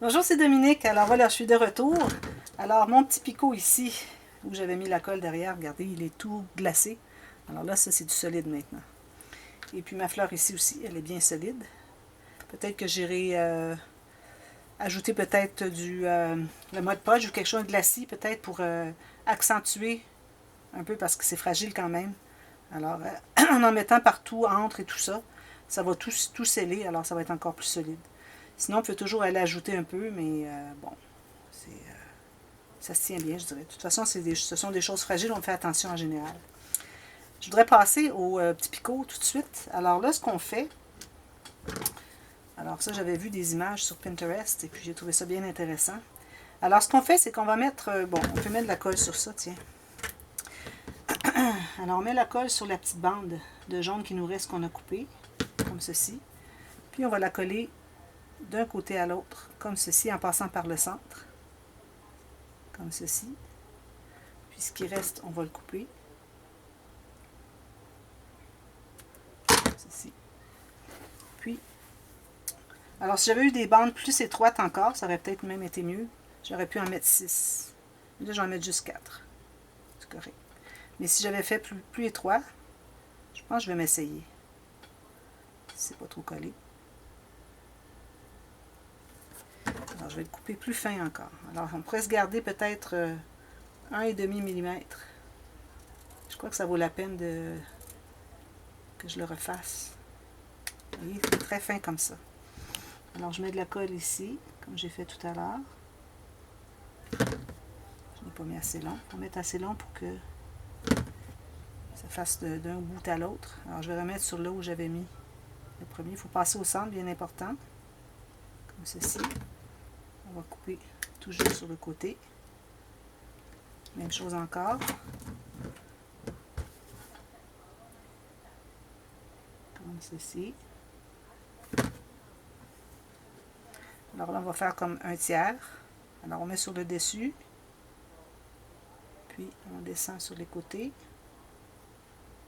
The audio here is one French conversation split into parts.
Bonjour, c'est Dominique. Alors voilà, je suis de retour. Alors mon petit picot ici, où j'avais mis la colle derrière, regardez, il est tout glacé. Alors là, ça c'est du solide maintenant. Et puis ma fleur ici aussi, elle est bien solide. Peut-être que j'irai ajouter peut-être le mode podge ou quelque chose de glacé, peut-être pour accentuer un peu parce que c'est fragile quand même. Alors en mettant partout, entre et tout ça, ça va tout sceller, alors ça va être encore plus solide. Sinon, on peut toujours aller ajouter un peu, mais bon, ça se tient bien, je dirais. De toute façon, ce sont des choses fragiles, on fait attention en général. Je voudrais passer au petit picot tout de suite. Alors là, ce qu'on fait, alors ça, j'avais vu des images sur Pinterest et puis j'ai trouvé ça bien intéressant. Alors, ce qu'on fait, c'est qu'on va mettre, bon, on peut mettre de la colle sur ça, tiens. Alors, on met la colle sur la petite bande de jaune qui nous reste qu'on a coupée, comme ceci. Puis, on va la coller d'un côté à l'autre, comme ceci, en passant par le centre, comme ceci. Puis, ce qui reste, on va le couper. Ceci. Puis, alors si j'avais eu des bandes plus étroites encore, ça aurait peut-être même été mieux. J'aurais pu en mettre 6. Là, je vais en mettre juste 4. C'est correct. Mais si j'avais fait plus étroit, je pense que je vais m'essayer. Si c'est pas trop collé. Alors, je vais le couper plus fin encore. Alors, on pourrait se garder peut-être 1,5 mm. Je crois que ça vaut la peine que je le refasse. Vous voyez, c'est très fin comme ça. Alors, je mets de la colle ici, comme j'ai fait tout à l'heure. Je n'ai pas mis assez long. Il faut mettre assez long pour que ça fasse d'un bout à l'autre. Alors, je vais remettre sur là où j'avais mis le premier. Il faut passer au centre, bien important. Comme ceci. On va couper toujours sur le côté. Même chose encore. Comme ceci. Alors là, on va faire comme un tiers. Alors, on met sur le dessus. Puis, on descend sur les côtés.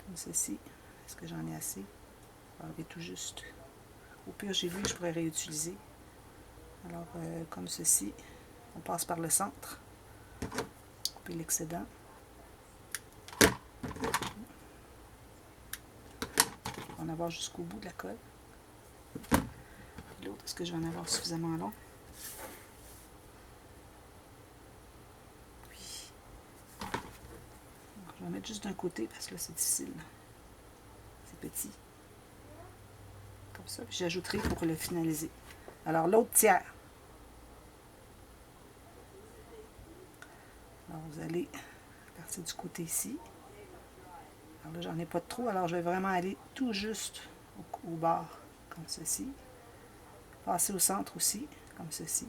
Comme ceci. Est-ce que j'en ai assez? Je vais enlever tout juste. Au pire, j'ai vu que je pourrais réutiliser. Alors, comme ceci, on passe par le centre. Couper l'excédent. On va en avoir jusqu'au bout de la colle. L'autre, est-ce que je vais en avoir suffisamment long? Oui. Alors, je vais en mettre juste d'un côté parce que là, c'est difficile. C'est petit. Comme ça. Puis j'ajouterai pour le finaliser. Alors, l'autre tiers. Alors, vous allez partir du côté ici. Alors là, j'en ai pas de trop. Alors, je vais vraiment aller tout juste au bord, comme ceci. Passer au centre aussi, comme ceci.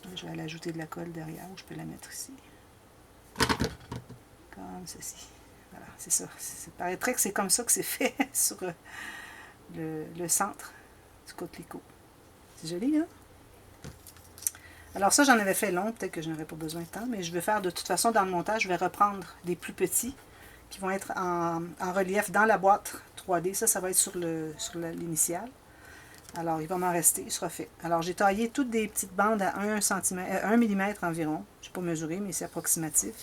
Là, je vais aller ajouter de la colle derrière. Je peux la mettre ici. Comme ceci. Voilà, c'est ça. Ça paraîtrait que c'est comme ça que c'est fait sur le centre du coquelicot. C'est joli, hein? Alors ça, j'en avais fait long. Peut-être que je n'aurais pas besoin de temps. Mais je vais faire de toute façon, dans le montage, je vais reprendre des plus petits qui vont être en relief dans la boîte 3D. Ça va être sur l'initiale. Alors, il va m'en rester, il sera fait. Alors, j'ai taillé toutes des petites bandes à 1 mm environ. Je n'ai pas mesuré, mais c'est approximatif.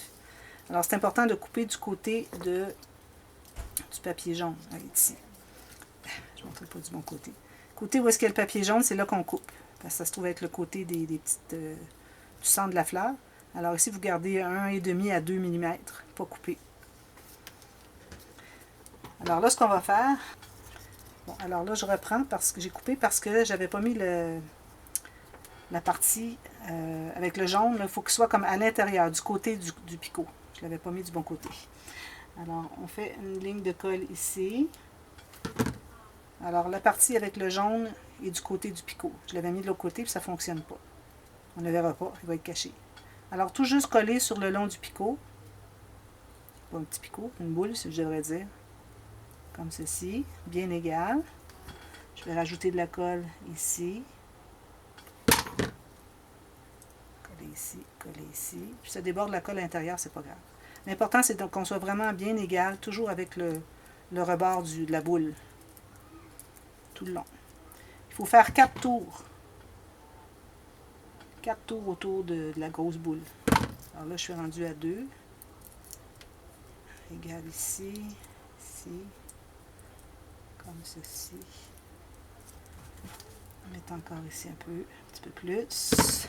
Alors, c'est important de couper du côté du papier jaune, ici. Je ne montrerai pas du bon côté. Côté où est-ce qu'il y a le papier jaune, c'est là qu'on coupe. Parce que ça se trouve être le côté des petites, du centre de la fleur. Alors ici, vous gardez 1,5 à 2 mm, pas coupé. Alors là, ce qu'on va faire... Bon, alors là, je reprends parce que j'ai coupé parce que j'avais pas mis la partie avec le jaune. Il faut qu'il soit comme à l'intérieur, du côté du picot. Je ne l'avais pas mis du bon côté. Alors, on fait une ligne de colle ici. Alors, la partie avec le jaune est du côté du picot. Je l'avais mis de l'autre côté, puis ça ne fonctionne pas. On ne le verra pas, il va être caché. Alors, tout juste coller sur le long du picot. Pas un petit picot, une boule, si je devrais dire. Comme ceci, bien égal. Je vais rajouter de la colle ici. Coller ici, coller ici. Puis ça déborde la colle à l'intérieur, c'est pas grave. L'important, c'est qu'on soit vraiment bien égal, toujours avec le rebord de la boule. Tout le long. Il faut faire 4 tours. 4 tours autour de la grosse boule. Alors là, je suis rendue à 2. Égal ici, ici, comme ceci. On met encore ici un petit peu plus.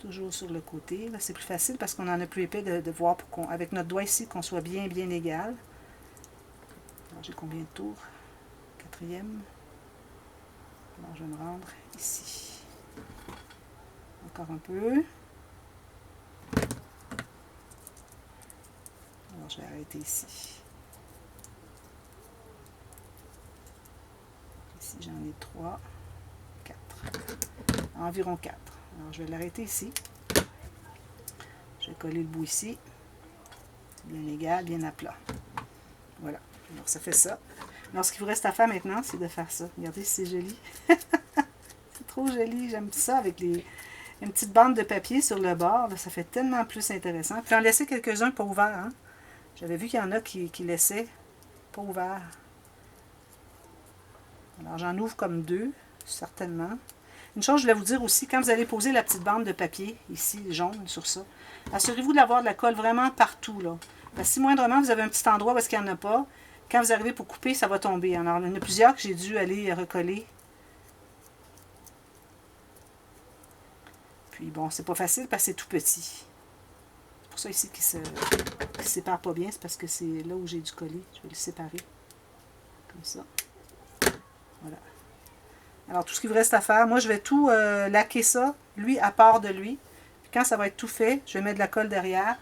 Toujours sur le côté. Là, c'est plus facile parce qu'on en a plus épais de voir avec notre doigt ici qu'on soit bien égal. Alors, j'ai combien de tours? 4e. Alors, je vais me rendre ici. Encore un peu. Alors, je vais arrêter ici. Ici, j'en ai 3, 4. Environ 4. Alors, je vais l'arrêter ici. Je vais coller le bout ici. Bien égal, bien à plat. Voilà. Alors, ça fait ça. Alors, ce qu'il vous reste à faire maintenant, c'est de faire ça. Regardez si c'est joli. C'est trop joli. J'aime ça avec une petite bande de papier sur le bord. Là, ça fait tellement plus intéressant. Puis en laisser quelques-uns pas ouverts. Hein? J'avais vu qu'il y en a qui laissaient pas ouverts. Alors, j'en ouvre comme 2, certainement. Une chose, je voulais vous dire aussi, quand vous allez poser la petite bande de papier, ici, jaune, sur ça, assurez-vous d'avoir de la colle vraiment partout, là. Parce que si moindrement, vous avez un petit endroit où il n'y en a pas, quand vous arrivez pour couper, ça va tomber. Alors, il y en a plusieurs que j'ai dû aller recoller. Puis, bon, c'est pas facile parce que c'est tout petit. C'est pour ça ici qu'il se sépare pas bien, c'est parce que c'est là où j'ai dû coller. Je vais le séparer. Comme ça. Voilà. Alors, tout ce qu'il vous reste à faire, moi, je vais tout laquer ça, lui, à part de lui. Puis quand ça va être tout fait, je vais mettre de la colle derrière,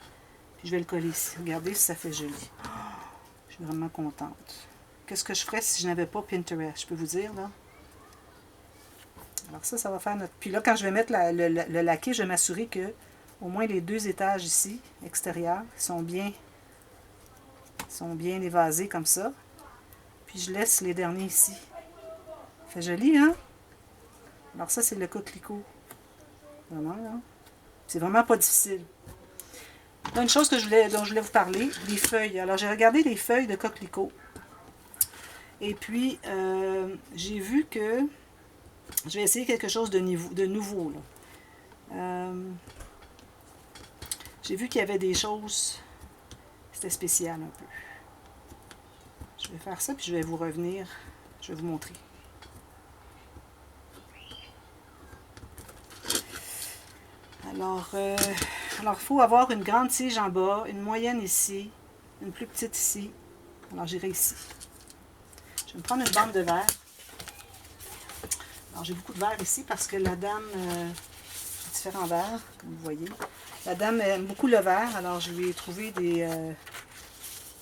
puis je vais le coller ici. Regardez si ça fait joli. Oh, je suis vraiment contente. Qu'est-ce que je ferais si je n'avais pas Pinterest? Je peux vous dire, là. Alors ça va faire notre... Puis là, quand je vais mettre le laqué, je vais m'assurer que au moins les 2 étages ici, extérieurs, sont bien évasés comme ça. Puis je laisse les derniers ici. Ça fait joli, hein? Alors ça, c'est le coquelicot. Vraiment, là. C'est vraiment pas difficile. Là, une chose dont je voulais vous parler, les feuilles. Alors, j'ai regardé les feuilles de coquelicot. Et puis, j'ai vu que... Je vais essayer quelque chose de nouveau, là. J'ai vu qu'il y avait des choses... C'était spécial un peu. Je vais faire ça, puis je vais vous revenir. Je vais vous montrer. Alors, il faut avoir une grande tige en bas, une moyenne ici, une plus petite ici. Alors, j'irai ici. Je vais me prendre une bande de verre. Alors, j'ai beaucoup de verre ici parce que la dame, différents verres, comme vous voyez. La dame aime beaucoup le verre, alors je lui ai trouvé des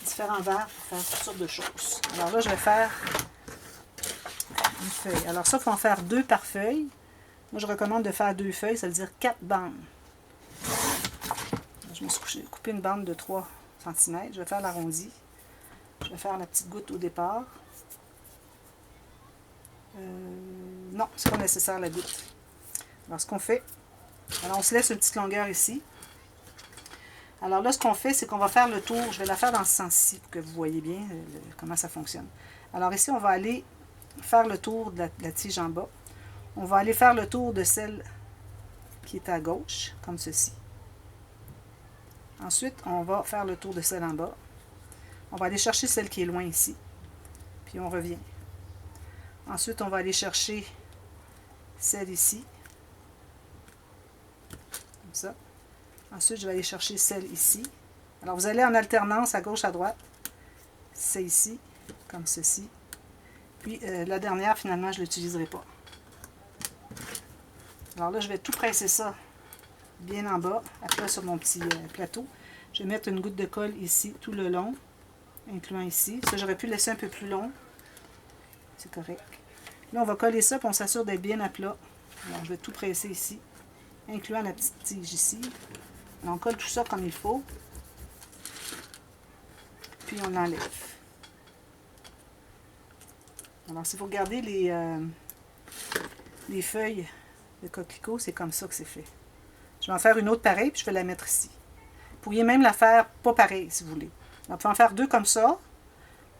différents verres pour faire toutes sortes de choses. Alors là, je vais faire une feuille. Alors ça, il faut en faire 2 par feuille. Moi, je recommande de faire 2 feuilles, ça veut dire 4 bandes. Je me suis coupé une bande de 3 cm. Je vais faire l'arrondi. Je vais faire la petite goutte au départ. Non, c'est pas nécessaire la goutte. Alors, ce qu'on fait, alors on se laisse une petite longueur ici. Alors là, ce qu'on fait, c'est qu'on va faire le tour. Je vais la faire dans ce sens-ci pour que vous voyez bien comment ça fonctionne. Alors ici, on va aller faire le tour de la tige en bas. On va aller faire le tour de celle qui est à gauche, comme ceci. Ensuite, on va faire le tour de celle en bas. On va aller chercher celle qui est loin ici. Puis on revient. Ensuite, on va aller chercher celle ici. Comme ça. Ensuite, je vais aller chercher celle ici. Alors, vous allez en alternance à gauche, à droite. C'est ici, comme ceci. Puis, la dernière, finalement, je ne l'utiliserai pas. Alors là, je vais tout presser ça bien en bas, après sur mon petit plateau. Je vais mettre une goutte de colle ici, tout le long, incluant ici. Ça, j'aurais pu le laisser un peu plus long. C'est correct. Là, on va coller ça, puis on s'assure d'être bien à plat. Alors, je vais tout presser ici, incluant la petite tige ici. Alors, on colle tout ça comme il faut. Puis, on l'enlève. Alors, si vous regardez les feuilles de coquelicot, c'est comme ça que c'est fait. Je vais en faire une autre pareille, puis je vais la mettre ici. Vous pourriez même la faire pas pareille, si vous voulez. Donc, vous pouvez en faire 2 comme ça,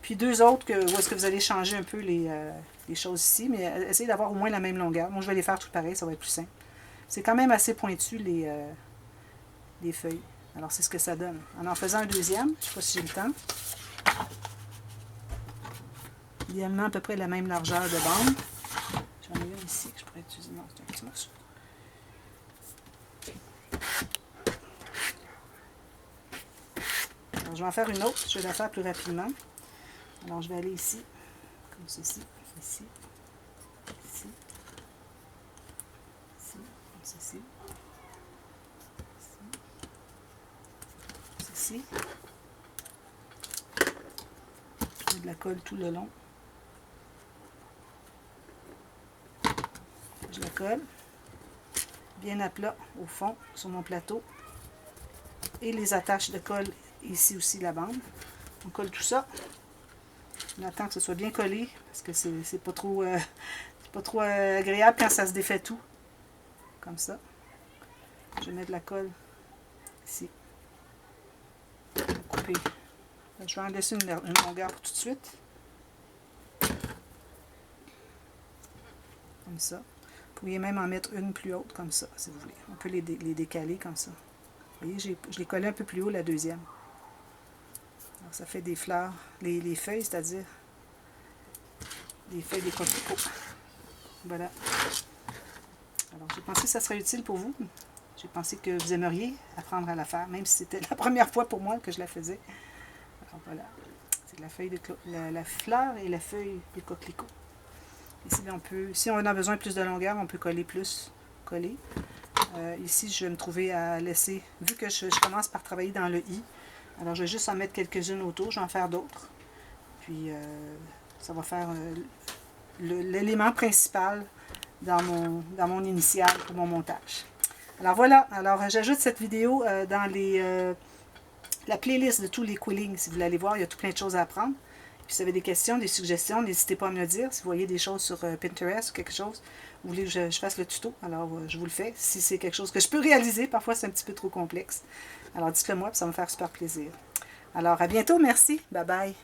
puis 2 autres où est-ce que vous allez changer un peu les choses ici, mais essayez d'avoir au moins la même longueur. Moi, je vais les faire toutes pareilles, ça va être plus simple. C'est quand même assez pointu les feuilles. Alors, c'est ce que ça donne. En faisant un deuxième, je ne sais pas si j'ai le temps. Idéalement, à peu près la même largeur de bande. J'en ai une ici que je pourrais utiliser. Non, c'est un petit morceau. Alors, je vais en faire une autre. Je vais la faire plus rapidement. Alors, je vais aller ici, comme ceci, ici, ici, ici, comme ceci, ici, ceci. Je mets de la colle tout le long. Je la colle bien à plat au fond sur mon plateau. Et les attaches de colle ici aussi la bande. On colle tout ça. On attend que ce soit bien collé parce que c'est pas trop, agréable quand ça se défait tout. Comme ça. Je vais mettre de la colle ici. Je vais couper. Je vais en laisser une longueur pour tout de suite. Comme ça. Vous pourriez même en mettre une plus haute comme ça, si vous voulez. On peut les décaler comme ça. Vous voyez, je l'ai collé un peu plus haut la deuxième. Alors, ça fait des fleurs, les feuilles, c'est-à-dire les feuilles des coquelicots. Voilà. Alors, j'ai pensé que ça serait utile pour vous. J'ai pensé que vous aimeriez apprendre à la faire, même si c'était la première fois pour moi que je la faisais. Alors, voilà. C'est la feuille de la fleur et la feuille des coquelicots. Ici, si on a besoin de plus de longueur, on peut coller plus. Ici, je vais me trouver à laisser, vu que je commence par travailler dans le i, alors je vais juste en mettre quelques-unes autour, je vais en faire d'autres. Puis, ça va faire l'élément principal dans mon initial pour mon montage. Alors voilà, alors j'ajoute cette vidéo dans la playlist de tous les quillings. Si vous voulez aller voir, il y a tout plein de choses à apprendre. Puis si vous avez des questions, des suggestions, n'hésitez pas à me le dire. Si vous voyez des choses sur Pinterest ou quelque chose, vous voulez que je fasse le tuto, alors je vous le fais. Si c'est quelque chose que je peux réaliser, parfois c'est un petit peu trop complexe. Alors dites-le moi, puis ça va me faire super plaisir. Alors à bientôt, merci, bye bye.